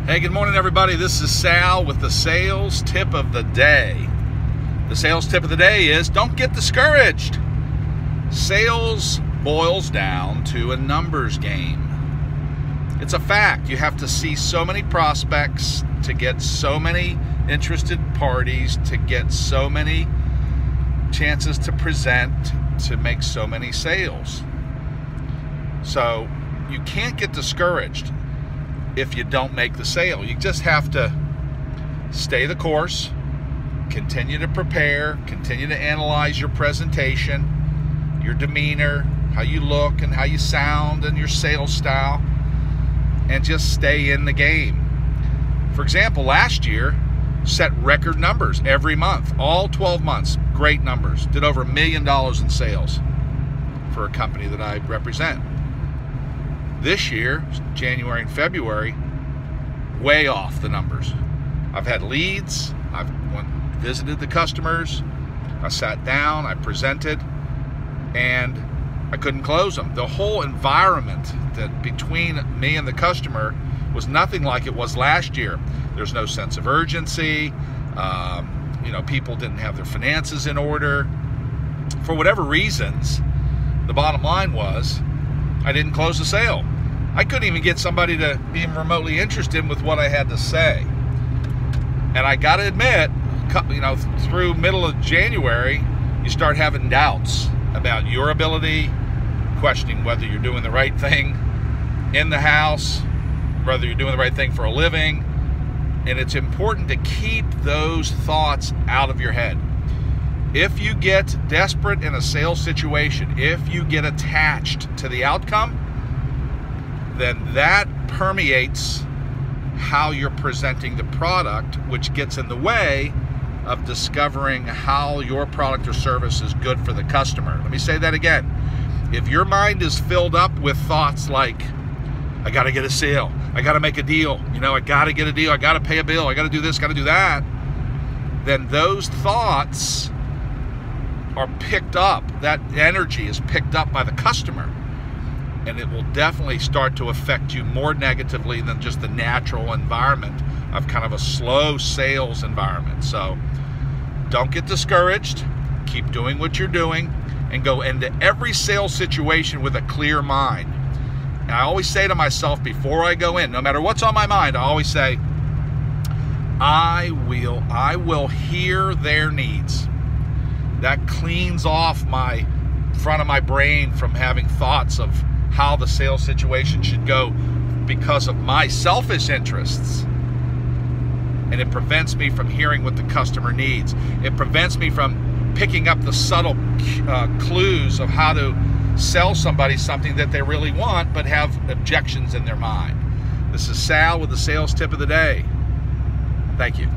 Hey, good morning, everybody. This is Sal with the sales tip of the day. The sales tip of the day is don't get discouraged. Sales boils down to a numbers game. It's a fact. You have to see so many prospects to get so many interested parties, to get so many chances to present, to make so many sales. So you can't get discouraged if you don't make the sale. You just have to stay the course, continue to prepare, continue to analyze your presentation, your demeanor, how you look and how you sound and your sales style, and just stay in the game. For example, last year, set record numbers every month, all 12 months, great numbers. Did over $1 million in sales for a company that I represent. This year, January and February, way off the numbers. I've had leads, I've visited the customers, I sat down, I presented, and I couldn't close them. The whole environment that between me and the customer was nothing like it was last year. There's no sense of urgency. People didn't have their finances in order. For whatever reasons, the bottom line was I didn't close the sale. I couldn't even get somebody to be remotely interested with what I had to say. And I got to admit, through middle of January, you start having doubts about your ability, questioning whether you're doing the right thing in the house, whether you're doing the right thing for a living. And it's important to keep those thoughts out of your head. If you get desperate in a sales situation, if you get attached to the outcome, then that permeates how you're presenting the product, which gets in the way of discovering how your product or service is good for the customer. Let me say that again. If your mind is filled up with thoughts like, I gotta get a sale, I gotta make a deal, I gotta get a deal, I gotta pay a bill, I gotta do this, gotta do that, then those thoughts are picked up, that energy is picked up by the customer, and it will definitely start to affect you more negatively than just the natural environment of kind of a slow sales environment. So don't get discouraged, keep doing what you're doing, and go into every sales situation with a clear mind. And I always say to myself before I go in, no matter what's on my mind, I always say, I will hear their needs. That cleans off my front of my brain from having thoughts of how the sales situation should go because of my selfish interests. And it prevents me from hearing what the customer needs. It prevents me from picking up the subtle clues of how to sell somebody something that they really want but have objections in their mind. This is Sal with the sales tip of the day. Thank you.